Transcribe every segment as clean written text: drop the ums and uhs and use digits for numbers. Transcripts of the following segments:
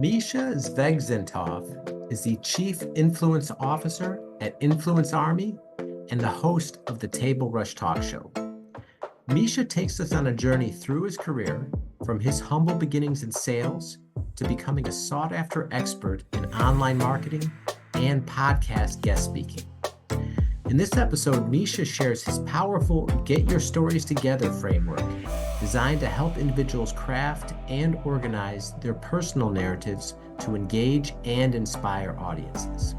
Mischa Zvegintzov is the Chief Influence Officer at Influence Army and the host of the Table Rush Talk Show. Mischa takes us on a journey through his career, from his humble beginnings in sales to becoming a sought-after expert in online marketing and podcast guest speaking. In this episode, Mischa shares his powerful Get Your Stories Together framework, designed to help individuals craft and organize their personal narratives to engage and inspire audiences.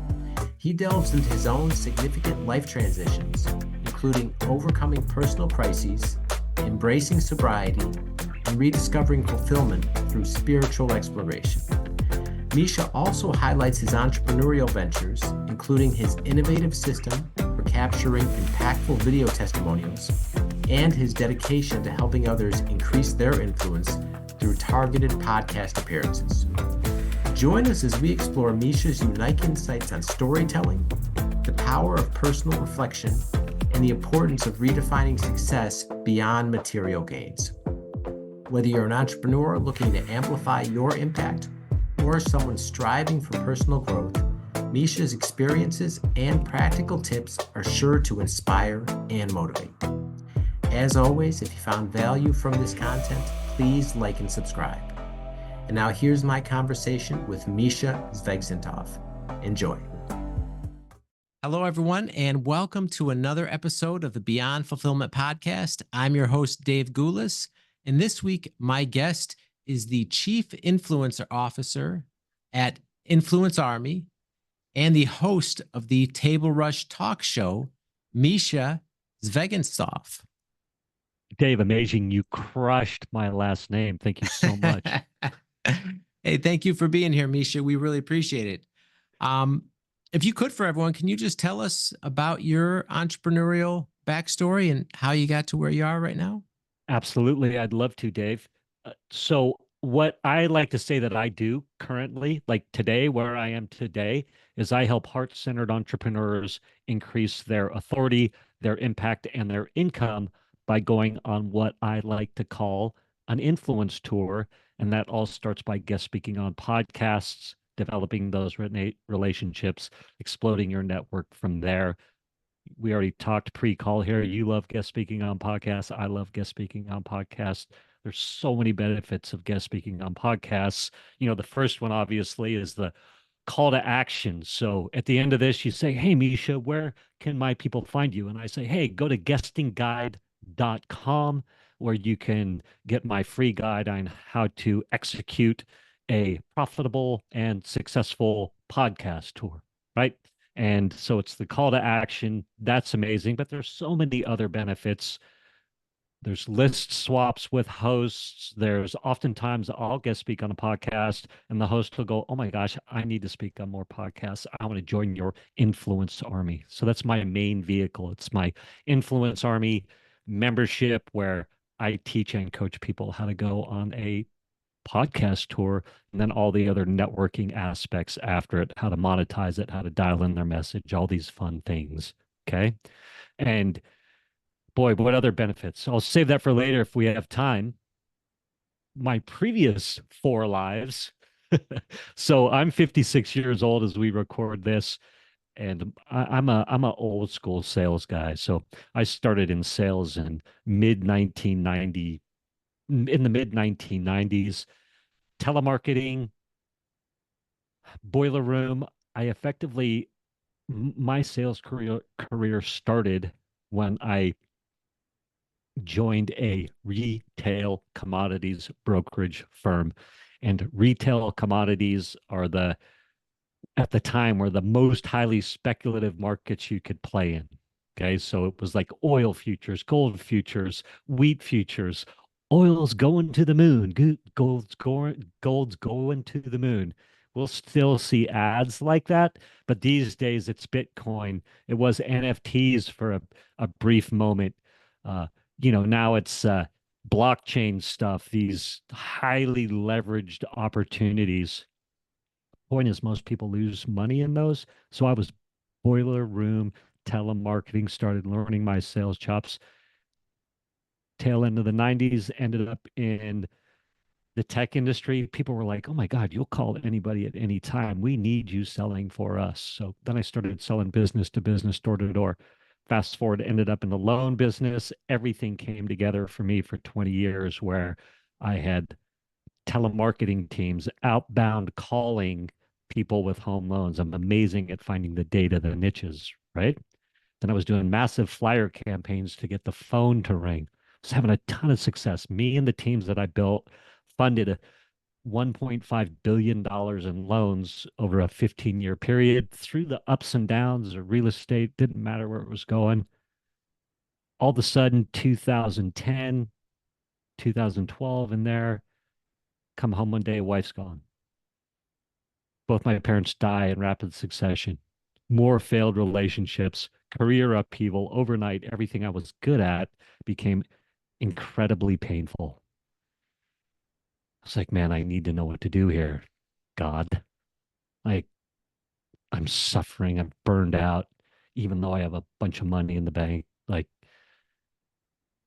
He delves into his own significant life transitions, including overcoming personal crises, embracing sobriety, and rediscovering fulfillment through spiritual exploration. Mischa also highlights his entrepreneurial ventures, including his innovative system for capturing impactful video testimonials and his dedication to helping others increase their influence through targeted podcast appearances. Join us as we explore Mischa's unique insights on storytelling, the power of personal reflection, and the importance of redefining success beyond material gains. Whether you're an entrepreneur looking to amplify your impact or someone striving for personal growth, Mischa's experiences and practical tips are sure to inspire and motivate. As always, if you found value from this content, please like and subscribe. And now here's my conversation with Mischa Zvegintzov. Enjoy. Hello, everyone, and welcome to another episode of the Beyond Fulfillment podcast. I'm your host, Dave Goulas, and this week, my guest is the Chief Influencer Officer at Influence Army and the host of the Table Rush Talk Show, Mischa Zvegintzov. Dave, amazing. You crushed my last name. Thank you so much. Hey, thank you for being here, Mischa. We really appreciate it. If you could, for everyone, can you just tell us about your entrepreneurial backstory and how you got to where you are right now? Absolutely. I'd love to, Dave. So what I like to say that I do currently, like today, where I am today, is I help heart-centered entrepreneurs increase their authority, their impact, and their income by going on what I like to call an influence tour. And that all starts by guest speaking on podcasts, developing those relationships, exploding your network from there. We already talked pre-call here. You love guest speaking on podcasts. I love guest speaking on podcasts. There's so many benefits of guest speaking on podcasts. You know, the first one obviously is the call to action. So at the end of this, you say, hey, Mischa, where can my people find you? And I say, hey, go to guestingguide.com, where you can get my free guide on how to execute a profitable and successful podcast tour, right? And so it's the call to action. That's amazing, but there's so many other benefits. There's list swaps with hosts. There's oftentimes I'll guest speak on a podcast and the host will go, oh my gosh, I need to speak on more podcasts. I want to join your Influence Army. So that's my main vehicle. It's my Influence Army membership where I teach and coach people how to go on a podcast tour, and then all the other networking aspects after it, how to monetize it, how to dial in their message, all these fun things. Okay. And boy, what other benefits? I'll save that for later if we have time. My previous 4 lives. So I'm 56 years old as we record this, and I'm a old school sales guy. So I started in sales in the mid 1990s, telemarketing, boiler room. I effectively, my sales career started when I joined a retail commodities brokerage firm. And retail commodities are at the time, were the most highly speculative markets you could play in. Okay. So it was like oil futures, gold futures, wheat futures. Oil's going to the moon. Gold's going to the moon. We'll still see ads like that, but these days it's Bitcoin. It was NFTs for a brief moment. Now it's blockchain stuff, these highly leveraged opportunities. Point is, most people lose money in those. So I was boiler room telemarketing, started learning my sales chops. Tail end of the 90s, ended up in the tech industry, people were like, oh my God, you'll call anybody at any time. We need you selling for us. So then I started selling business to business, door to door. Fast forward, ended up in the loan business. Everything came together for me for 20 years where I had telemarketing teams outbound calling people with home loans. I'm amazing at finding the data, the niches, right? Then I was doing massive flyer campaigns to get the phone to ring. I was having a ton of success. Me and the teams that I built funded a $1.5 billion in loans over a 15-year period through the ups and downs of real estate. Didn't matter where it was going. All of a sudden, 2010, 2012 in there, come home one day, wife's gone. Both my parents die in rapid succession. More failed relationships, career upheaval, overnight, everything I was good at became incredibly painful. I was like, man, I need to know what to do here. God, like I'm suffering. I'm burned out, even though I have a bunch of money in the bank. Like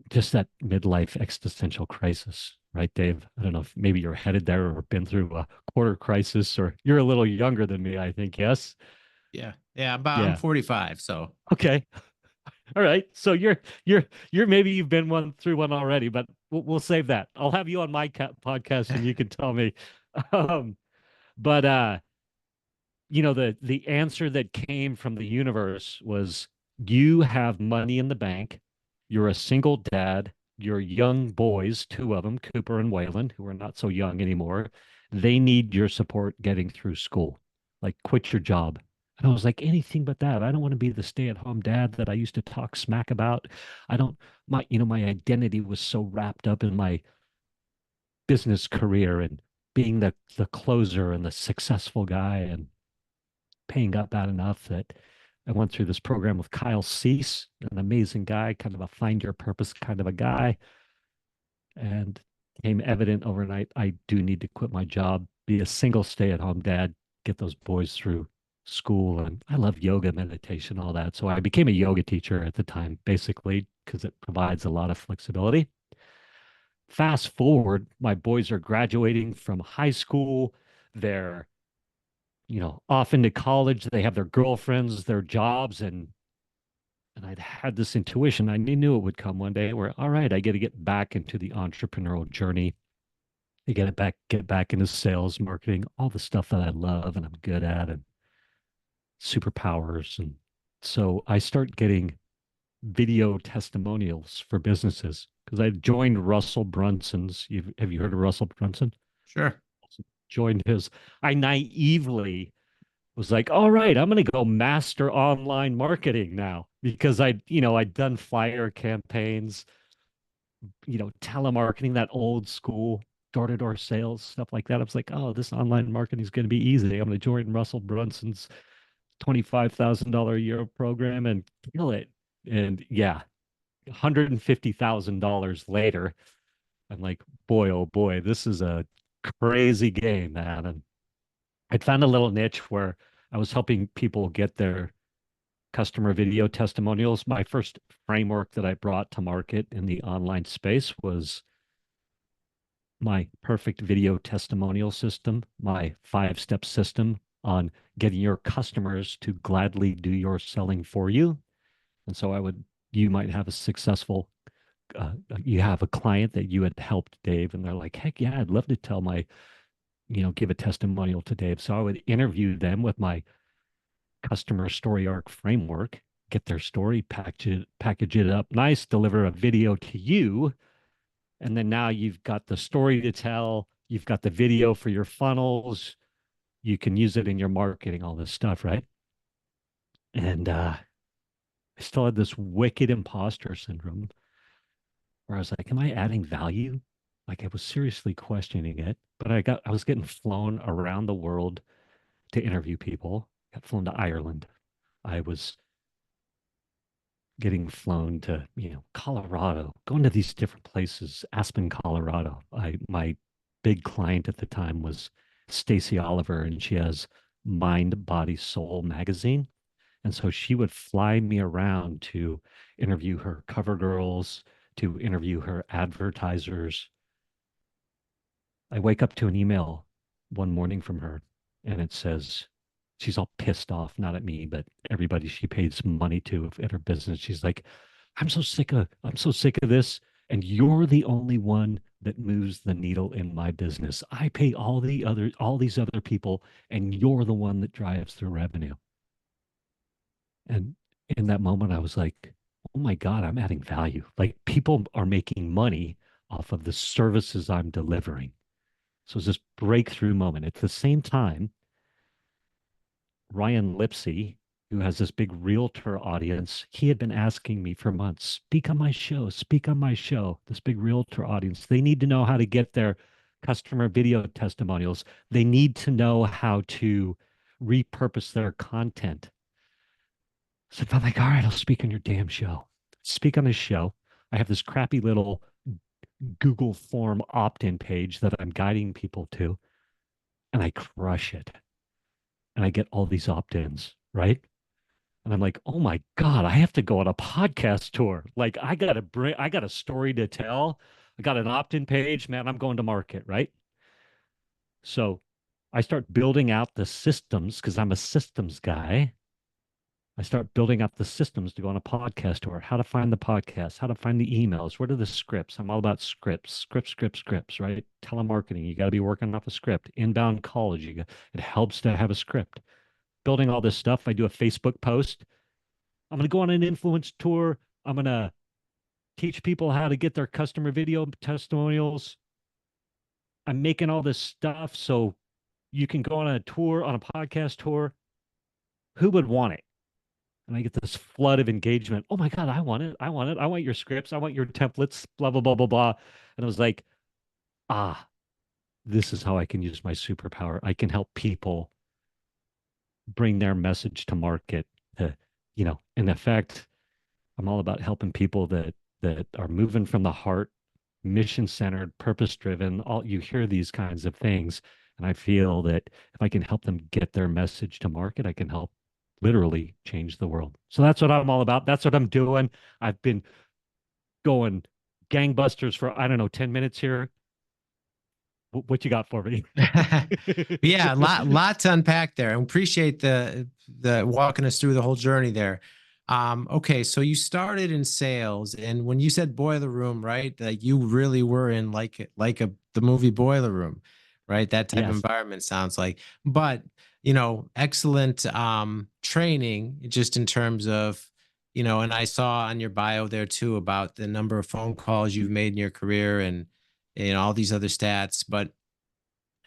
just that midlife existential crisis, right, Dave? I don't know if maybe you're headed there or been through a quarter crisis, or you're a little younger than me, I think. Yes. Yeah. Yeah. I'm Yeah. 45. So Okay. All right. So you're maybe you've been one through one already, but we'll save that. I'll have you on my podcast and you can tell me. Um, but the answer that came from the universe was you have money in the bank, you're a single dad, your young boys, two of them, Cooper and Waylon, who are not so young anymore, they need your support getting through school. Like quit your job. And I was like, anything but that. I don't want to be the stay-at-home dad that I used to talk smack about. I don't my identity was so wrapped up in my business career and being the closer and the successful guy and paying up bad enough that I went through this program with Kyle Cease, an amazing guy, kind of a find your purpose kind of a guy. And became evident overnight, I do need to quit my job, be a single stay-at-home dad, get those boys through school. And I love yoga, meditation, all that. So I became a yoga teacher at the time, basically, because it provides a lot of flexibility. Fast forward, my boys are graduating from high school. They're off into college. They have their girlfriends, their jobs, and I'd had this intuition. I knew it would come one day where, all right, I got to get back into the entrepreneurial journey. I get back into sales, marketing, all the stuff that I love and I'm good at, and superpowers. And so I start getting video testimonials for businesses because I joined Russell Brunson's. Have you heard of Russell Brunson? sure. Joined his. I naively was like, all right, I'm going to go master online marketing now because I'd done flyer campaigns, telemarketing, that old school door-to-door sales, stuff like that. I was like, oh, this online marketing is going to be easy. I'm going to join Russell Brunson's $25,000 a year program and kill it. And yeah, $150,000 later, I'm like, boy, oh boy, this is a crazy game, man. And I'd found a little niche where I was helping people get their customer video testimonials. My first framework that I brought to market in the online space was my perfect video testimonial system, my 5-step system on getting your customers to gladly do your selling for you. And so you might have a successful, you have a client that you had helped, Dave, and they're like, heck yeah, I'd love to give a testimonial to Dave. So I would interview them with my customer story arc framework, get their story, package it up nice, deliver a video to you. And then now you've got the story to tell, you've got the video for your funnels, you can use it in your marketing, all this stuff, right? And I still had this wicked imposter syndrome where I was like, am I adding value? Like I was seriously questioning it, but I was getting flown around the world to interview people. Got flown to Ireland. I was getting flown to, Colorado, going to these different places, Aspen, Colorado. My big client at the time was Stacey Oliver, and she has Mind, Body, Soul magazine. And so she would fly me around to interview her cover girls, to interview her advertisers. I wake up to an email one morning from her, and it says, she's all pissed off, not at me, but everybody she pays money to at her business. She's like, I'm so sick of this. And you're the only one that moves the needle in my business. I pay all these other people, and you're the one that drives the revenue. And in that moment, I was like, oh my God, I'm adding value. Like people are making money off of the services I'm delivering. So it's this breakthrough moment. At the same time, Ryan Lipsey, who has this big realtor audience, he had been asking me for months, speak on my show, speak on my show. This big realtor audience, they need to know how to get their customer video testimonials. They need to know how to repurpose their content. So I'm like, all right, I'll speak on your damn show. Speak on this show. I have this crappy little Google form opt-in page that I'm guiding people to, and I crush it. And I get all these opt-ins, right? And I'm like, oh my God, I have to go on a podcast tour. Like I got a story to tell. I got an opt-in page, man. I'm going to market, right? So I start building out the systems because I'm a systems guy. I start building up the systems to go on a podcast tour, how to find the podcast, how to find the emails, what are the scripts? I'm all about scripts, right? Telemarketing, you got to be working off a script. Inbound calls, it helps to have a script. Building all this stuff, I do a Facebook post. I'm going to go on an influence tour. I'm going to teach people how to get their customer video testimonials. I'm making all this stuff so you can go on a tour, on a podcast tour. Who would want it? And I get this flood of engagement. Oh my God, I want it. I want it. I want your scripts. I want your templates, blah, blah, blah, blah, blah. And I was like, ah, this is how I can use my superpower. I can help people bring their message to market. In effect, I'm all about helping people that are moving from the heart, mission centered, purpose driven. All you hear these kinds of things. And I feel that if I can help them get their message to market, I can help literally change the world. So that's what I'm all about. That's what I'm doing. I've been going gangbusters for, I don't know, 10 minutes here. What you got for me? Yeah, lot to unpack there. I appreciate the walking us through the whole journey there. Okay, so you started in sales, and when you said boiler room, right? Like you really were in the movie Boiler Room, right? That type of Yes, environment sounds like. But excellent training just in terms of, and I saw on your bio there too about the number of phone calls you've made in your career and all these other stats. But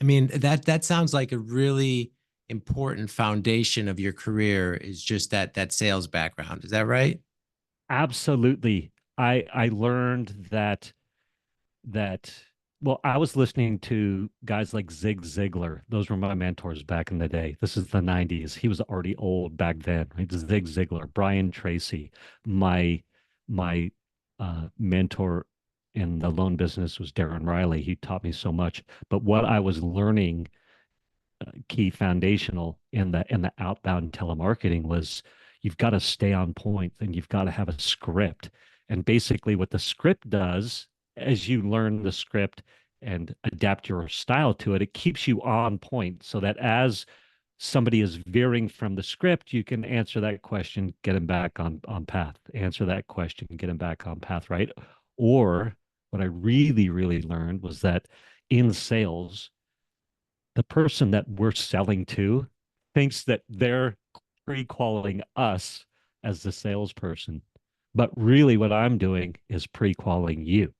I mean, that sounds like a really important foundation of your career is just that sales background. Is that right? absolutely. I learned that well, I was listening to guys like Zig Ziglar. Those were my mentors back in the day. This is the 90s. He was already old back then, right? Zig Ziglar, Brian Tracy. My mentor in the loan business was Darren Riley. He taught me so much. But what I was learning key foundational in the outbound telemarketing was you've got to stay on point and you've got to have a script. And basically what the script does as you learn the script and adapt your style to it, it keeps you on point so that as somebody is veering from the script, you can answer that question, get them back on path, answer that question, get them back on path, right? Or what I really, really learned was that in sales, the person that we're selling to thinks that they're pre-qualing us as the salesperson. But really, what I'm doing is pre-qualing you.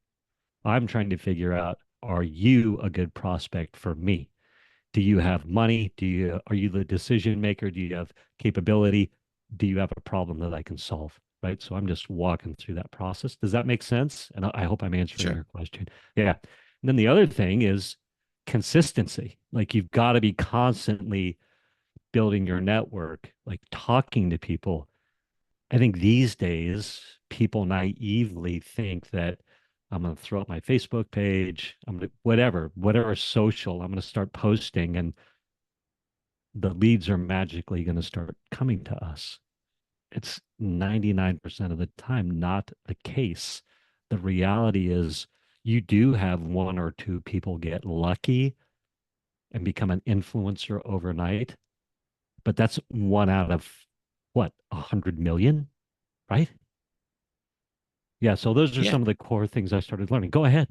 I'm trying to figure out, are you a good prospect for me? Do you have money? Are you the decision maker? Do you have capability? Do you have a problem that I can solve? Right. So I'm just walking through that process. Does that make sense? And I hope I'm answering Sure. your question. Yeah. And then the other thing is consistency. Like you've got to be constantly building your network, like talking to people. I think these days people naively think that I'm going to throw up my Facebook page. I'm going to whatever social, I'm going to start posting and the leads are magically going to start coming to us. It's 99% of the time not the case. The reality is You do have one or two people get lucky and become an influencer overnight, but that's one out of what, 100 million, right? Yeah. So those are Yeah. some of the core things I started learning. Go ahead.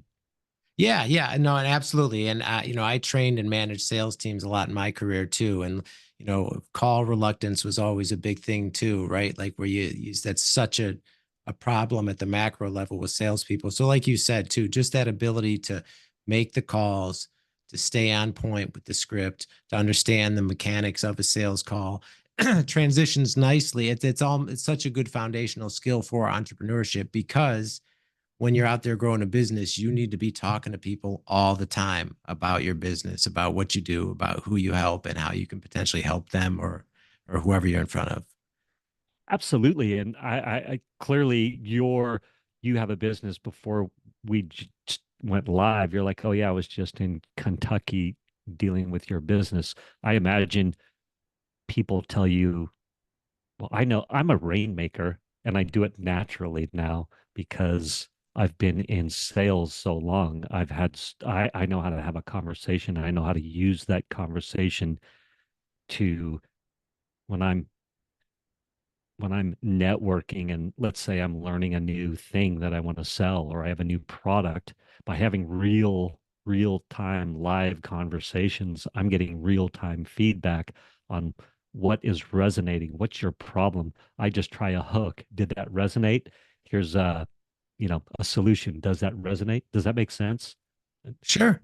Yeah, yeah, no, and absolutely. And I trained and managed sales teams a lot in my career too. And call reluctance was always a big thing too, right? Like where you use that's such a problem at the macro level with salespeople. So, like you said too, just that ability to make the calls, to stay on point with the script, to understand the mechanics of a sales call, transitions nicely. It's such a good foundational skill for entrepreneurship because when you're out there growing a business, you need to be talking to people all the time about your business, about what you do, about who you help and how you can potentially help them or whoever you're in front of. Absolutely. And I clearly you have a business before we went live. You're like, oh yeah, I was just in Kentucky dealing with your business. I imagine people tell you, well, I know I'm a rainmaker and I do it naturally now because I've been in sales so long. I know how to have a conversation. I know how to use that conversation to when I'm networking and let's say I'm learning a new thing that I want to sell or I have a new product, by having real time live conversations, I'm getting real time feedback on what is resonating. What's your problem? I just try a hook. Did that resonate? Here's a solution. Does that resonate? Does that make sense? Sure.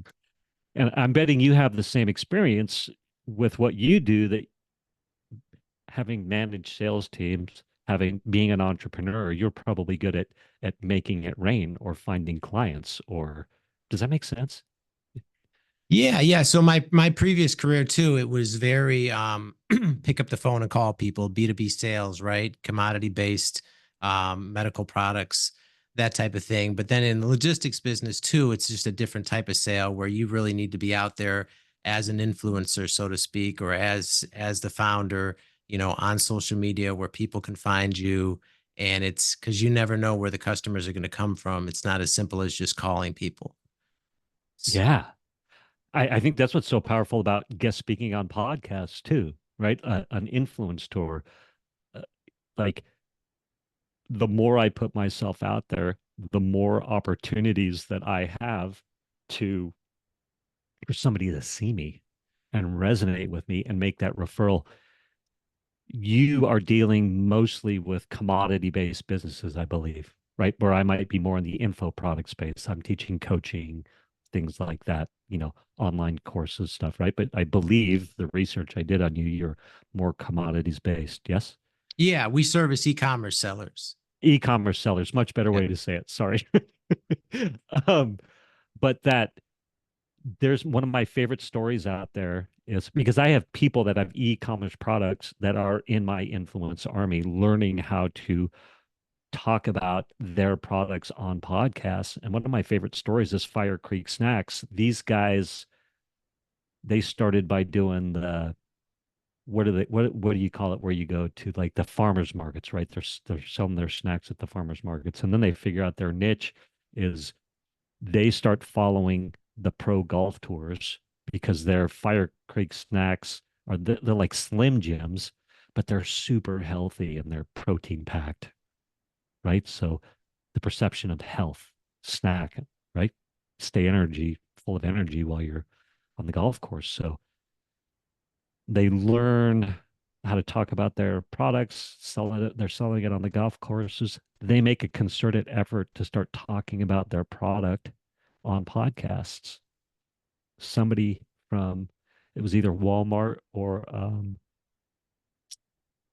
And I'm betting you have the same experience with what you do, that having managed sales teams, having being an entrepreneur, you're probably good at making it rain or finding clients. Or does that make sense? Yeah, yeah. So my previous career too, it was very pick up the phone and call people, B2B sales, right? Commodity based medical products, that type of thing. But then in the logistics business too, it's just a different type of sale where you really need to be out there as an influencer, so to speak, or as the founder, on social media where people can find you. And it's because you never know where the customers are going to come from. It's not as simple as just calling people. Yeah. I think that's what's so powerful about guest speaking on podcasts too, right? An influence tour. Uh, like the more I put myself out there, the more opportunities that I have to for somebody to see me and resonate with me and make that referral. You are dealing mostly with commodity based businesses, I believe, right? Where I might be more in the info product space. I'm teaching coaching, things like that, online courses, stuff, right? But I believe the research I did on you, you're more commodities based. Yes. Yeah, we service e-commerce sellers. E-commerce sellers, much better Yep. way to say it. Sorry. um, but that there's one of my favorite stories out there is because I have people that have e-commerce products that are in my influence army learning how to talk about their products on podcasts. And one of my favorite stories is Fire Creek Snacks. These guys, they started by doing the what do you call it, where you go to like the farmers markets, right? They're selling their snacks at the farmers markets, and then they figure out their niche is they start following the pro golf tours because their Fire Creek Snacks they're like Slim Jims, but they're super healthy and they're protein packed, right? So the perception of health, snack, right? Stay full of energy while you're on the golf course. So they learn how to talk about their products, sell it. They're selling it on the golf courses. They make a concerted effort to start talking about their product on podcasts. Somebody from it was either Walmart or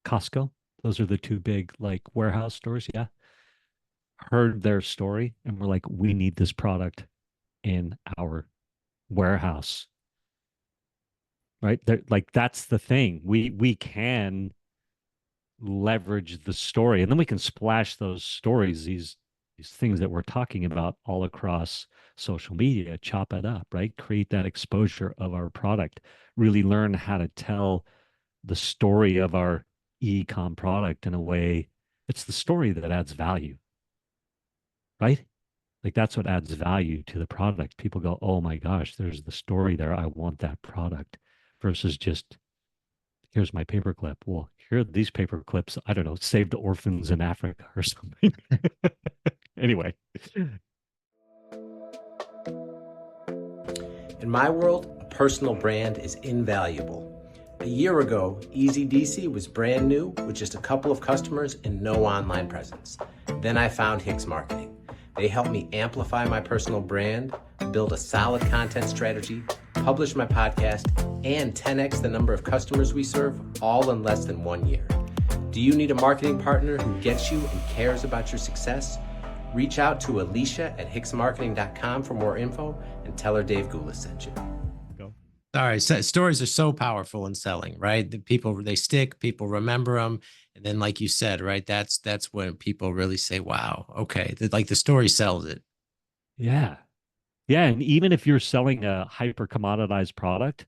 Costco. Those are the two big like warehouse stores. Yeah, heard their story and we're like, we need this product in our warehouse, right? They're, like that's the thing. We can leverage the story, and then we can splash those stories, these things that we're talking about, all across social media, chop it up, right? Create that exposure of our product, really learn how to tell the story of our e-com product in a way. It's the story that adds value, right? Like that's what adds value to the product. People go, oh my gosh, there's the story there. I want that product versus just here's my paperclip. Well, here are these paper clips. I don't know, save the orphans in Africa or something. Anyway. In my world, a personal brand is invaluable. A year ago, Easy DC was brand new with just a couple of customers and no online presence. Then I found Hicks Marketing. They helped me amplify my personal brand, build a solid content strategy, publish my podcast, and 10x the number of customers we serve, all in less than 1 year. Do you need a marketing partner who gets you and cares about your success? Reach out to Alicia at hicksmarketing.com for more info and tell her Dave Goulas sent you. All right. So stories are so powerful in selling, right? The people, they stick, people remember them. And then, like you said, right, that's when people really say, wow, okay. Like the story sells it. Yeah. Yeah. And even if you're selling a hyper commoditized product,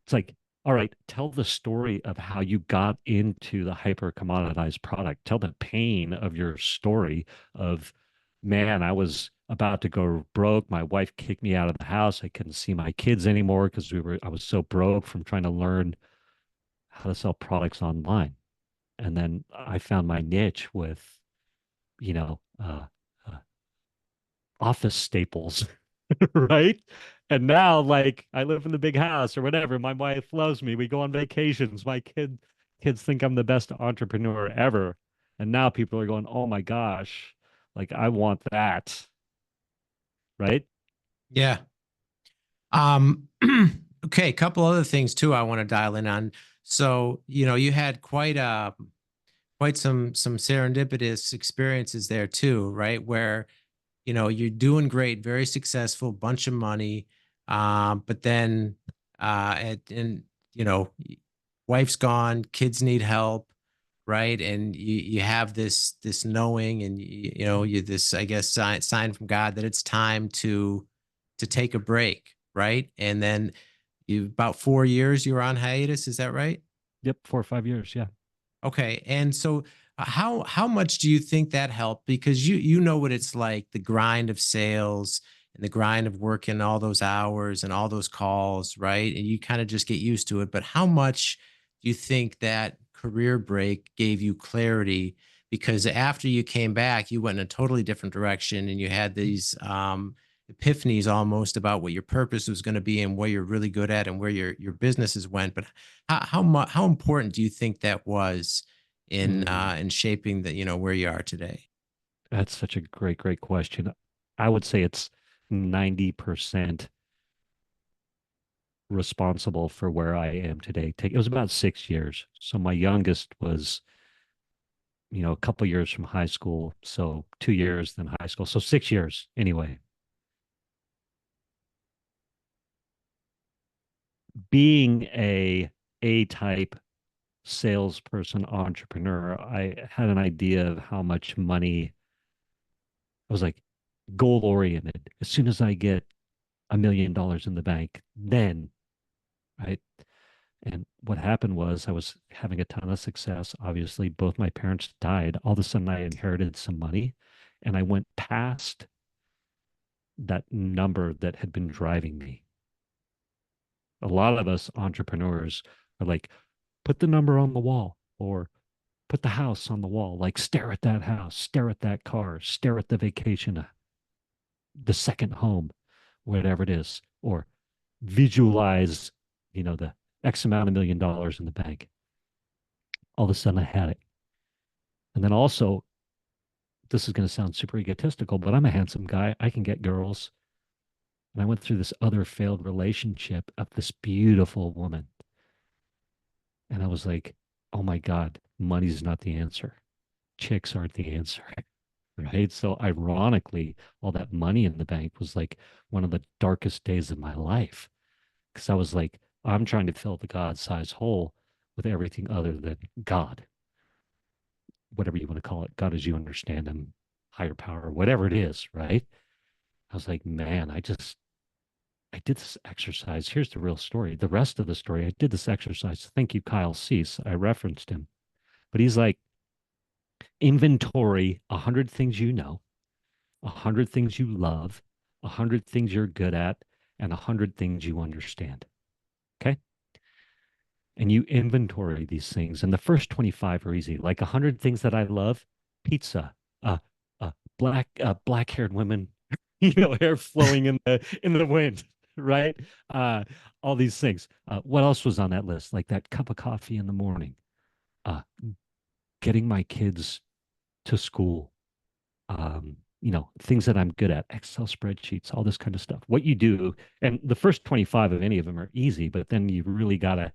it's like, all right, tell the story of how you got into the hyper commoditized product. Tell the pain of your story of, man, I was about to go broke. My wife kicked me out of the house. I couldn't see my kids anymore because I was so broke from trying to learn how to sell products online. And then I found my niche with, you know, uh, office staples, right? And now, like, I live in the big house or whatever. My wife loves me. We go on vacations. My kids think I'm the best entrepreneur ever. And now people are going, "Oh my gosh, like I want that." Right? Yeah. Okay, a couple other things too I want to dial in on. So, you had quite some serendipitous experiences there too, right? Where, you're doing great, very successful, bunch of money, but then and wife's gone, kids need help, right? And you have this knowing, and you this, I guess, sign from God that it's time to take a break, right? And then you about 4 years you were on hiatus, is that right? Yep, 4 or 5 years. Yeah. Okay. And so how much do you think that helped? Because you know what it's like, the grind of sales and the grind of working all those hours and all those calls, right? And you kind of just get used to it. But how much do you think that career break gave you clarity? Because after you came back, you went in a totally different direction and you had these epiphanies almost about what your purpose was going to be and what you're really good at and where your businesses went. But how important do you think that was in shaping the where you are today? That's such a great question. I would say it's 90% responsible for where I am today. It was about 6 years. So my youngest was, a couple years from high school. So 2 years, then high school. So 6 years anyway. Being a type salesperson entrepreneur, I had an idea of how much money. I was like goal oriented. As soon as I get $1 million in the bank, then right. And what happened was I was having a ton of success. Obviously, both my parents died. All of a sudden, I inherited some money and I went past that number that had been driving me. A lot of us entrepreneurs are like, put the number on the wall or put the house on the wall. Like, stare at that house, stare at that car, stare at the vacation, the second home, whatever it is, or visualize, the X amount of $1 million in the bank. All of a sudden I had it. And then also, this is going to sound super egotistical, but I'm a handsome guy. I can get girls. And I went through this other failed relationship of this beautiful woman. And I was like, oh my God, money's not the answer. Chicks aren't the answer. Right. So ironically, all that money in the bank was like one of the darkest days of my life. Because I was like, I'm trying to fill the God sized hole with everything other than God, whatever you want to call it, God as you understand him, higher power, whatever it is, right? I was like, man, I did this exercise. Here's the real story. The rest of the story, I did this exercise. Thank you, Kyle Cease. I referenced him, but he's like, inventory 100 things you know, 100 things you love, 100 things you're good at, and 100 things you understand. Okay. And you inventory these things. And the first 25 are easy. Like 100 things that I love: pizza, uh, black haired women, hair flowing in the wind, right? Uh, all these things. What else was on that list? Like that cup of coffee in the morning, uh, getting my kids to school, things that I'm good at, Excel spreadsheets, all this kind of stuff. What you do, and the first 25 of any of them are easy, but then you really got to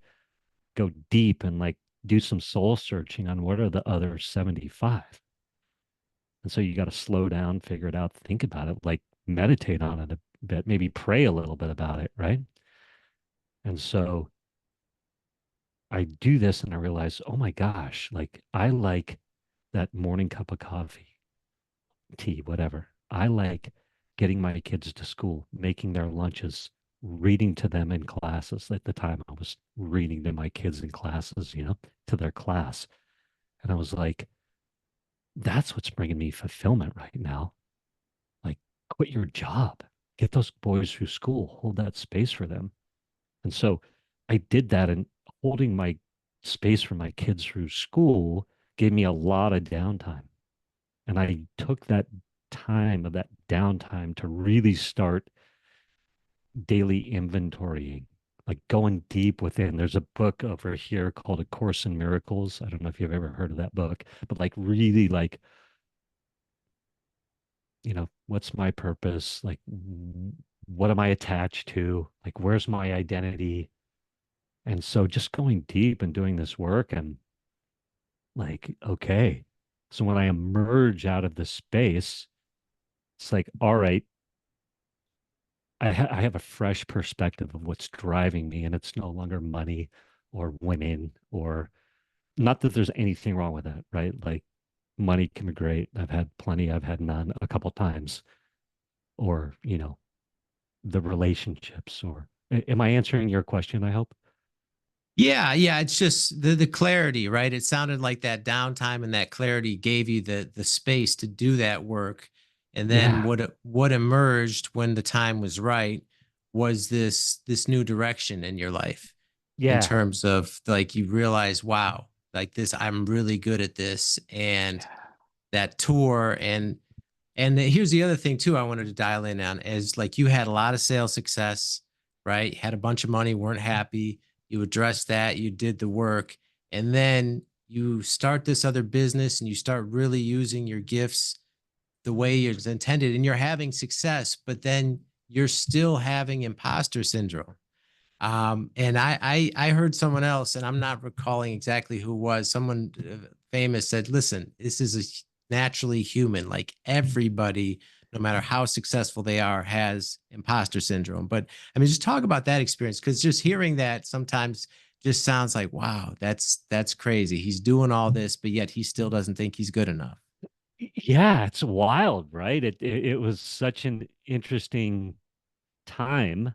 go deep and like do some soul searching on what are the other 75. And so you got to slow down, figure it out, think about it, like meditate on it a bit, maybe pray a little bit about it, right? And so I do this and I realize, oh my gosh, like I like that morning cup of coffee, tea, whatever. I like getting my kids to school, making their lunches, reading to them in classes. At the time, I was reading to my kids in classes, to their class. And I was like, that's what's bringing me fulfillment right now. Like, quit your job, get those boys through school, hold that space for them. And so I did that, and holding my space for my kids through school gave me a lot of downtime. And I took that time of that downtime to really start daily inventorying, like going deep within. There's a book over here called A Course in Miracles. I don't know if you've ever heard of that book, but like really like, what's my purpose? Like, what am I attached to? Like, where's my identity? And so just going deep and doing this work and like, okay. So when I emerge out of the space, it's like, all right, I have a fresh perspective of what's driving me, and it's no longer money or women, or not that there's anything wrong with that, right? Like money can be great. I've had plenty, I've had none a couple times, or, the relationships, or am I answering your question? I hope. Yeah, yeah, it's just the clarity, right? It sounded like that downtime and that clarity gave you the space to do that work. And then Yeah. what emerged when the time was right was this new direction in your life, in Yeah. terms of like you realize, wow, like this, I'm really good at this. And that tour, and here's the other thing too I wanted to dial in on is like you had a lot of sales success, right? Had a bunch of money, weren't happy. You addressed that, you did the work, and then you start this other business and you start really using your gifts the way it's intended and you're having success, but then you're still having imposter syndrome. And I heard someone else, and I'm not recalling exactly who it was. Someone famous said, "Listen, this is naturally human. Like everybody, no matter how successful they are, has imposter syndrome." But I mean, just talk about that experience because just hearing that sometimes just sounds like, "Wow, that's crazy. He's doing all this, but yet he still doesn't think he's good enough." Yeah, it's wild, right? It was such an interesting time,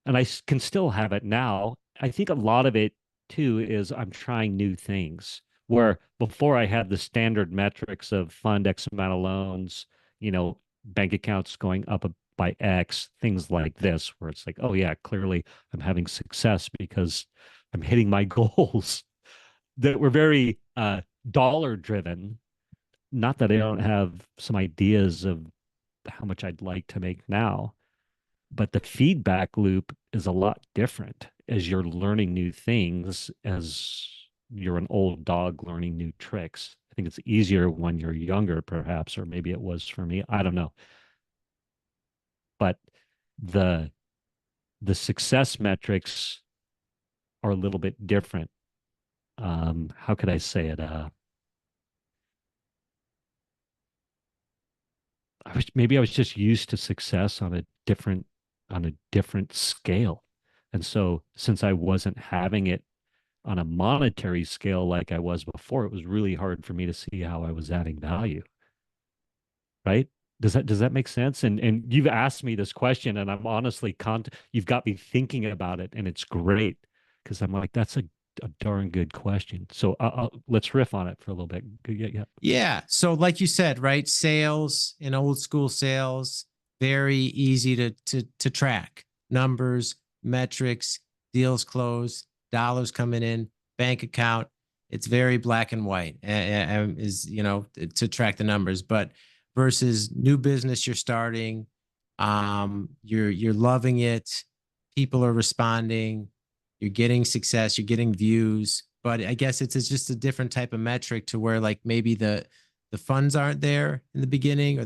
and can still have it now. I think a lot of it too is I'm trying new things. Where before I had the standard metrics of fund X amount of loans, bank accounts going up by X, things like this, where it's like, oh yeah, clearly I'm having success because I'm hitting my goals that were very dollar driven. Not that I don't have some ideas of how much I'd like to make now, but the feedback loop is a lot different as you're learning new things, as you're an old dog learning new tricks. I think it's easier when you're younger, perhaps, or maybe it was for me. I don't know. But the the success metrics are a little bit different. How could I say it? Maybe I was just used to success on a different scale. And so since I wasn't having it on a monetary scale like I was before, it was really hard for me to see how I was adding value, right? Does that make sense? And you've asked me this question, and I'm honestly you've got me thinking about it, and it's great because I'm like, a darn good question. So let's riff on it for a little bit. Yeah. Yeah. So like you said, right? Sales in old school sales, very easy to track. Numbers, metrics, deals closed, dollars coming in, bank account. It's very black and white, is, to track the numbers. But versus new business you're starting, you're loving it, people are responding, you're getting success, you're getting views, but I guess it's just a different type of metric to where like maybe the funds aren't there in the beginning, or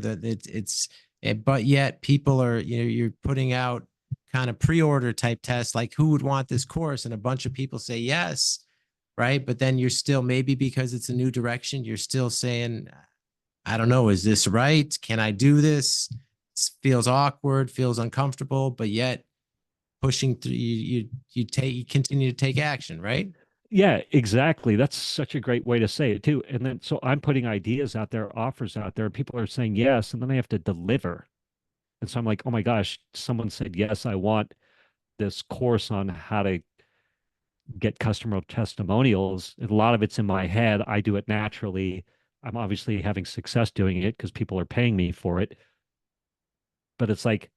but yet people are, you're putting out kind of pre-order type tests, like who would want this course, and a bunch of people say yes, right? But then you're still, maybe because it's a new direction, you're still saying, I don't know, is this right? Can I do this? It feels awkward, feels uncomfortable, but yet pushing through, you continue to take action, right? Yeah, exactly. That's such a great way to say it too. And then so I'm putting ideas out there, offers out there, people are saying yes, and then I have to deliver. And so I'm like, oh my gosh, someone said yes, I want this course on how to get customer testimonials. And a lot of it's in my head. I do it naturally. I'm obviously having success doing it because people are paying me for it. But it's like,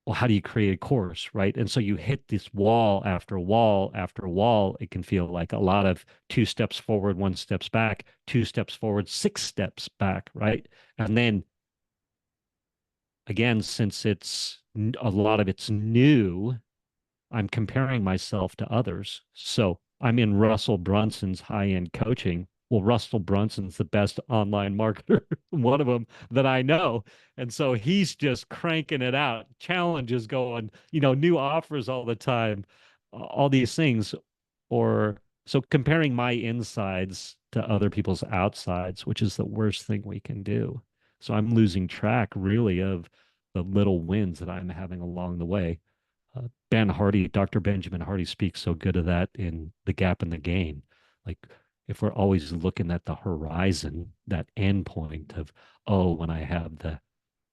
well, how do you create a course, right? And so you hit this wall after wall after wall. It can feel like a lot of two steps forward, one steps back, two steps forward, six steps back, right? And then again, since it's a lot of it's new, I'm comparing myself to others. So I'm in Russell Brunson's high-end coaching. Well, Russell Brunson's the best online marketer, one of them that I know. And so he's just cranking it out, challenges going, new offers all the time, all these things. Or so comparing my insides to other people's outsides, which is the worst thing we can do. So I'm losing track really of the little wins that I'm having along the way. Ben Hardy, Dr. Benjamin Hardy speaks so good of that in The Gap in the Gain. Like if we're always looking at the horizon, that end point of, oh, when I have the $1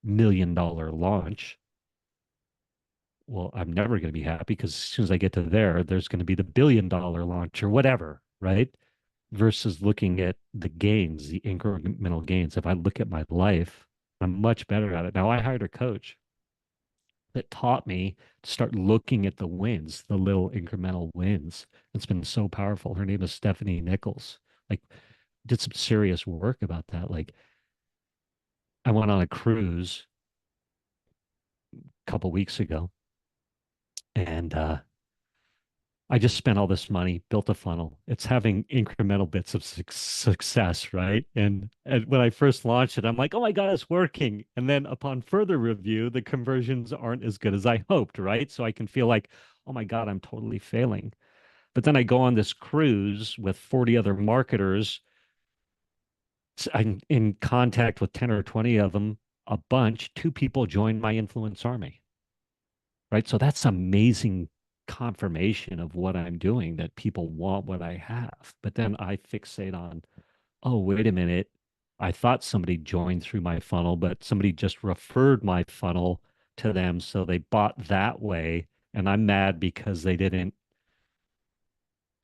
million launch, well, I'm never going to be happy because as soon as I get to there, there's going to be the $1 billion launch or whatever, right? Versus looking at the gains, the incremental gains. If I look at my life, I'm much better at it. Now I hired a coach that taught me to start looking at the wins, the little incremental wins. It's been so powerful. Her name is Stephanie Nichols. Like, did some serious work about that. Like, I went on a cruise a couple weeks ago, and I just spent all this money, built a funnel. It's having incremental bits of success, right? And when I first launched it, I'm like, oh my God, it's working. And then upon further review, the conversions aren't as good as I hoped, right? So I can feel like, oh my God, I'm totally failing. But then I go on this cruise with 40 other marketers. I'm in contact with 10 or 20 of them, a bunch. Two people joined my influence army, right? So that's amazing confirmation of what I'm doing, that people want what I have. But then I fixate on, oh, wait a minute. I thought somebody joined through my funnel, but somebody just referred my funnel to them. So they bought that way. And I'm mad because they didn't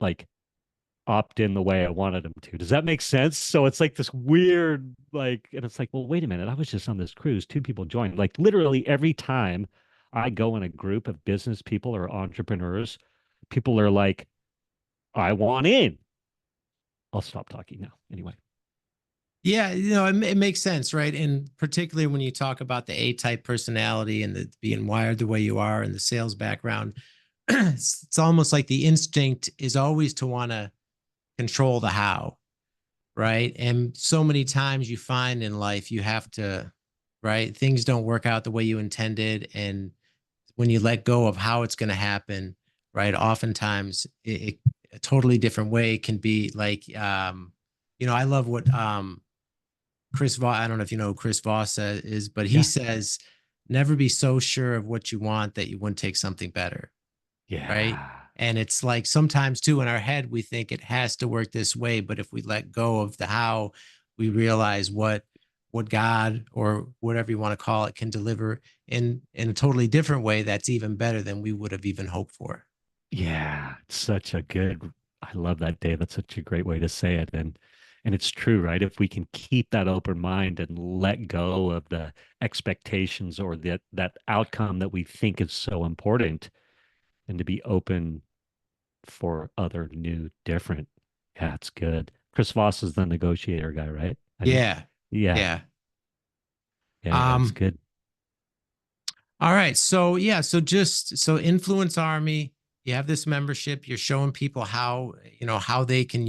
like opt in the way I wanted them to. Does that make sense? So it's like this weird, like, and it's like, well, wait a minute. I was just on this cruise. Two people joined. Like literally every time I go in a group of business people or entrepreneurs, people are like, I want in. I'll stop talking now. Anyway. Yeah, it makes sense, right? And particularly when you talk about the A-type personality and the being wired the way you are and the sales background, it's almost like the instinct is always to want to control the how, right? And so many times you find in life you have to, right? Things don't work out the way you intended, and when you let go of how it's going to happen, right? Oftentimes, a totally different way can be like, I love what Chris Voss. I don't know if you know who Chris Voss is, but he Yeah. says, never be so sure of what you want that you wouldn't take something better, right? Yeah. And it's like sometimes too in our head we think it has to work this way, but if we let go of the how, we realize what God or whatever you want to call it can deliver in a totally different way that's even better than we would have even hoped for. Yeah. Such a good, I love that, Dave. That's such a great way to say it. And it's true, right? If we can keep that open mind and let go of the expectations or that outcome that we think is so important, and to be open for other new, different. Yeah, it's good. Chris Voss is the negotiator guy, right? I think. Yeah. Yeah. Yeah. Yeah, it's Um, good. all right. So yeah, so Influence Army, you have this membership, you're showing people how, how they can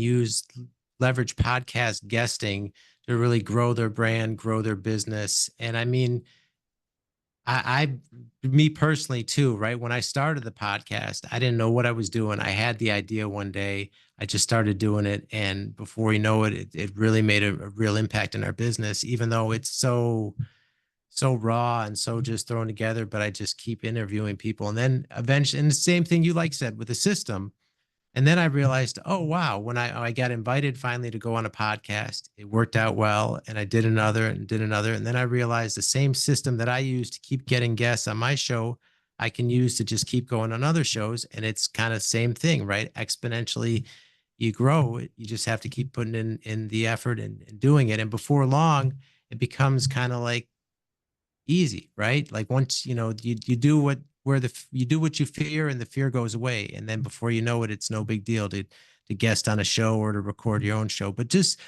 leverage podcast guesting to really grow their brand, grow their business. And I mean, me personally too, right? When I started the podcast, I didn't know what I was doing. I had the idea one day. I just started doing it. And before you know it, it really made a real impact in our business, even though it's so raw and so just thrown together. But I just keep interviewing people. And then eventually, and the same thing you like said with the system, and then I realized, oh wow, when I got invited finally to go on a podcast, it worked out well, and I did another and did another, and then I realized the same system that I use to keep getting guests on my show, I can use to just keep going on other shows, and it's kind of same thing, right? Exponentially, you grow. You just have to keep putting in the effort and doing it, and before long, it becomes kind of like easy, right? Like once you do you do what you fear, and the fear goes away, and then before you know it, it's no big deal to guest on a show or to record your own show. But just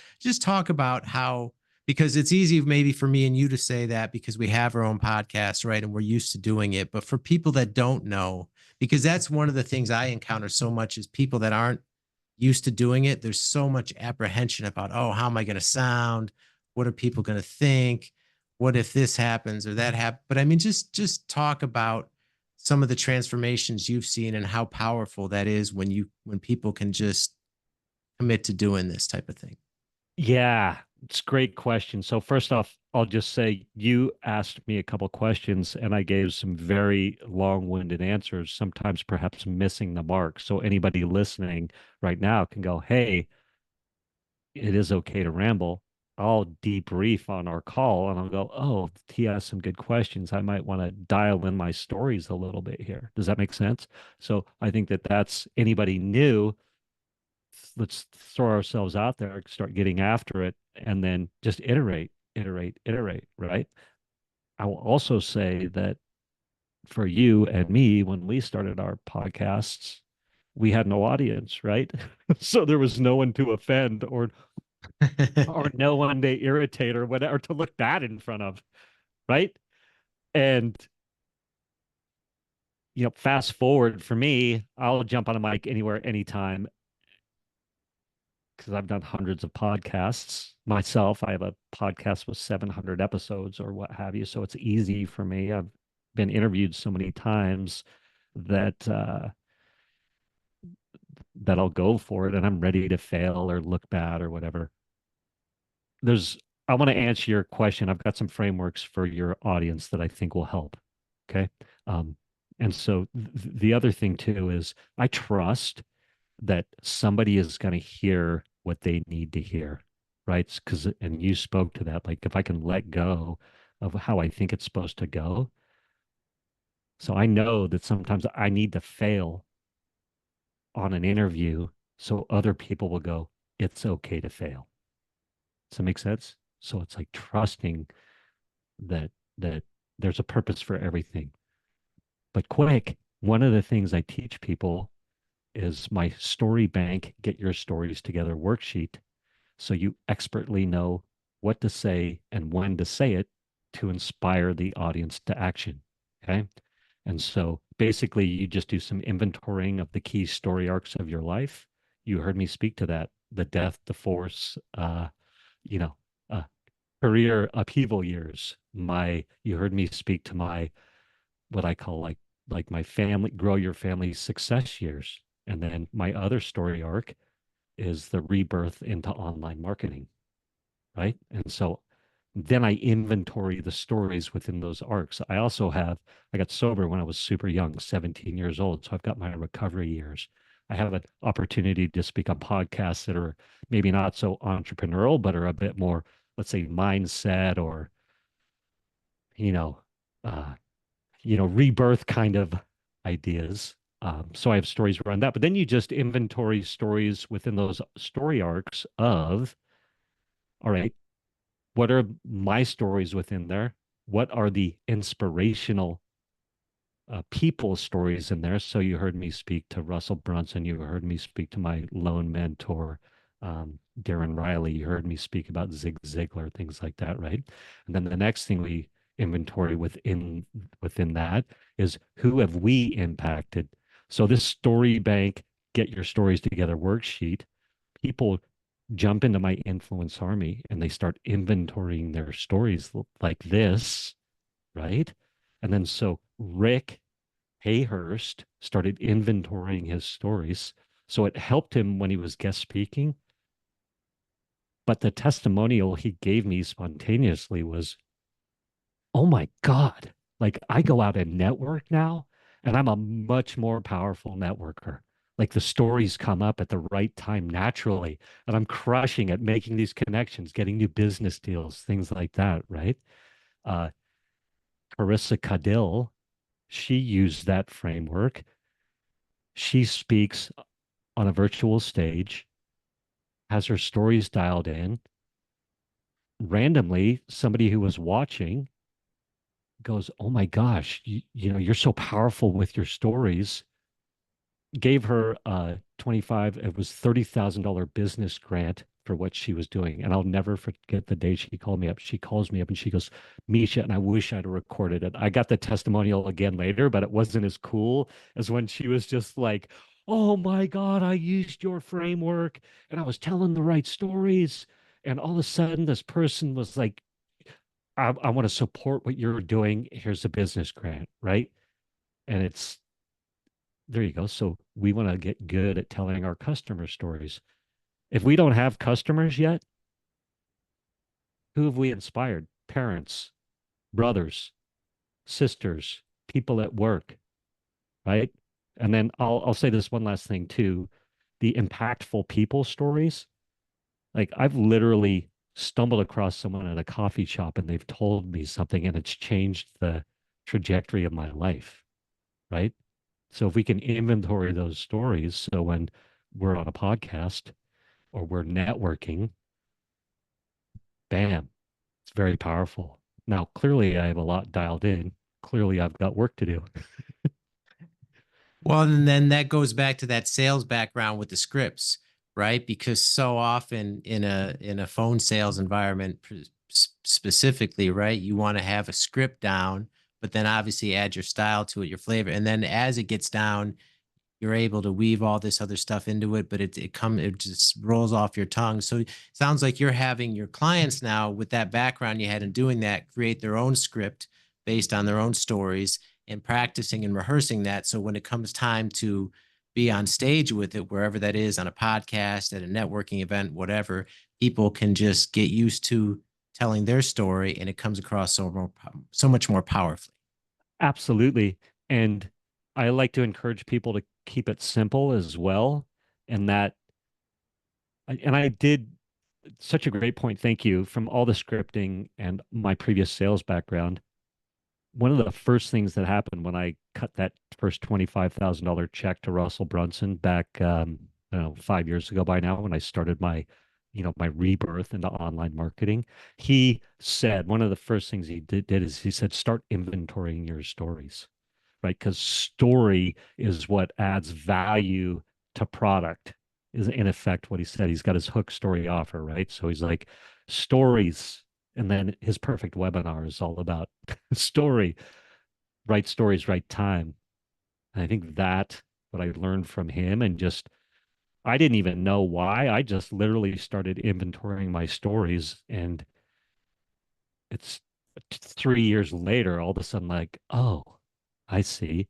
talk about how, because it's easy maybe for me and you to say that because we have our own podcast, right? And we're used to doing it. But for people that don't know, because that's one of the things I encounter so much is people that aren't used to doing it. There's so much apprehension about, oh, how am I going to sound? What are people going to think? What if this happens or that happens? But I mean, just talk about some of the transformations you've seen and how powerful that is when people can just commit to doing this type of thing. Yeah, it's a great question. So first off, I'll just say you asked me a couple questions and I gave some very long-winded answers, sometimes perhaps missing the mark. So anybody listening right now can go, hey, it is okay to ramble. I'll debrief on our call and I'll go, oh, he has some good questions. I might want to dial in my stories a little bit here. Does that make sense? So I think that that's anybody new. Let's throw ourselves out there, start getting after it, and then just iterate, right? I will also say that for you and me, when we started our podcasts, we had no audience, right? So there was no one to offend or no one to irritate or whatever to look bad in front of, right? And fast forward for me, I'll jump on a mic anywhere, anytime, because I've done hundreds of podcasts myself. I have a podcast with 700 episodes or what have you. So it's easy for me. I've been interviewed so many times that that I'll go for it and I'm ready to fail or look bad or whatever. I want to answer your question. I've got some frameworks for your audience that I think will help. Okay. Um, and so the other thing too is I trust that somebody is going to hear what they need to hear, right? Because, and you spoke to that, like if I can let go of how I think it's supposed to go. So I know that sometimes I need to fail on an interview so other people will go, it's okay to fail. Does that make sense? So it's like trusting that there's a purpose for everything. But quick, one of the things I teach people is my story bank, get your stories together worksheet. So you expertly know what to say and when to say it to inspire the audience to action. Okay. And so basically, you just do some inventorying of the key story arcs of your life. You heard me speak to that, the death, divorce, you know, uh, career upheaval years. You heard me speak to my, what I call like my family, grow your family success years. And then my other story arc is the rebirth into online marketing, right? And so then I inventory the stories within those arcs. I got sober when I was super young, 17 years old. So I've got my recovery years. I have an opportunity to speak on podcasts that are maybe not so entrepreneurial, but are a bit more, let's say, mindset or, you know, uh, rebirth kind of ideas. So I have stories around that. But then you just inventory stories within those story arcs of, all right, what are my stories within there? What are the inspirational people stories in there? So you heard me speak to Russell Brunson. You heard me speak to my lone mentor, Darren Riley. You heard me speak about Zig Ziglar, things like that, right? And then the next thing we inventory within that is, who have we impacted? So this story bank, get your stories together worksheet, people jump into my influence army and they start inventorying their stories like this, right? And then so Rick Hayhurst started inventorying his stories. So it helped him when he was guest speaking. But the testimonial he gave me spontaneously was, oh my God, like I go out and network now, and I'm a much more powerful networker. Like the stories come up at the right time naturally, and I'm crushing at making these connections, getting new business deals, things like that, right? Uh, Carissa Cadill, she used that framework. She speaks on a virtual stage, has her stories dialed in. Randomly, somebody who was watching goes, oh my gosh, you're so powerful with your stories. Gave her 25, it was $30,000 business grant for what she was doing. And I'll never forget the day she called me up. She calls me up and she goes, Mischa, and I wish I'd recorded it. I got the testimonial again later, but it wasn't as cool as when she was just like, oh my God, I used your framework and I was telling the right stories. And all of a sudden, this person was like, I want to support what you're doing. Here's a business grant, right? And it's, there you go. So we want to get good at telling our customer stories. If we don't have customers yet, who have we inspired? Parents, brothers, sisters, people at work, right? And then I'll say this one last thing too. The impactful people stories. Like I've literally stumbled across someone at a coffee shop and they've told me something and it's changed the trajectory of my life, right? So if we can inventory those stories, so when we're on a podcast or we're networking, bam, it's very powerful. Now, clearly, I have a lot dialed in. Clearly, I've got work to do. Well, and then that goes back to that sales background with the scripts, right? Because so often in a phone sales environment specifically, right, you want to have a script down, but then obviously add your style to it, your flavor. And then as it gets down, you're able to weave all this other stuff into it, but it just rolls off your tongue. So it sounds like you're having your clients now, with that background you had in doing that, create their own script based on their own stories and practicing and rehearsing that. So when it comes time to be on stage with it, wherever that is, on a podcast, at a networking event, whatever, people can just get used to telling their story and it comes across so much more powerfully. Absolutely. And I like to encourage people to keep it simple as well. And I did such a great point. Thank you. From all the scripting and my previous sales background, one of the first things that happened when I cut that first $25,000 check to Russell Brunson back, I don't know, 5 years ago by now, when I started my rebirth into online marketing, he said one of the first things he did is he said, start inventorying your stories, right? Because story is what adds value to product, is in effect what he said. He's got his hook story offer, right? So he's like, stories. And then his perfect webinar is all about story, right stories, right time. And I think that what I learned from him, and just, I didn't even know why. I just literally started inventorying my stories. And it's 3 years later, all of a sudden, like, oh, I see.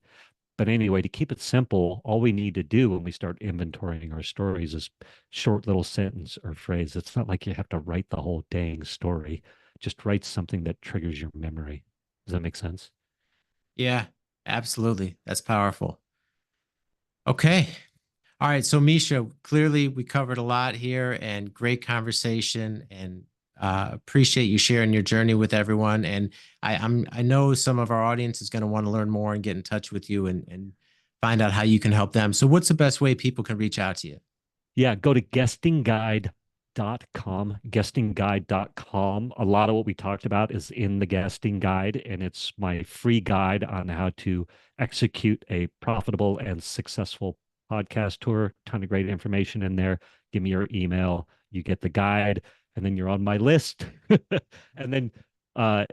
But anyway, to keep it simple, all we need to do when we start inventorying our stories is short little sentence or phrase. It's not like you have to write the whole dang story. Just write something that triggers your memory. Does that make sense? Yeah, absolutely. That's powerful. Okay. All right. So, Mischa, clearly we covered a lot here and great conversation, and appreciate you sharing your journey with everyone. And I know some of our audience is going to want to learn more and get in touch with you and find out how you can help them. So what's the best way people can reach out to you? Yeah, go to guestingguide.com. A lot of what we talked about is in the guesting guide, and it's my free guide on how to execute a profitable and successful podcast tour. Ton of great information in there. Give me your email, you get the guide, and then you're on my list. And then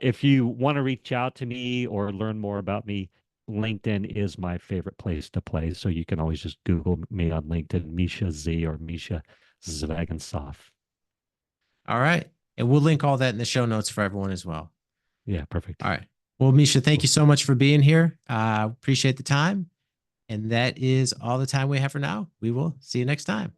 if you want to reach out to me or learn more about me, LinkedIn is my favorite place to play. So you can always just Google me on LinkedIn, Mischa Z or Mischa Zvegintzov. All right. And we'll link all that in the show notes for everyone as well. Yeah, perfect. All right. Well, Mischa, thank you so much for being here. Appreciate the time. And that is all the time we have for now. We will see you next time.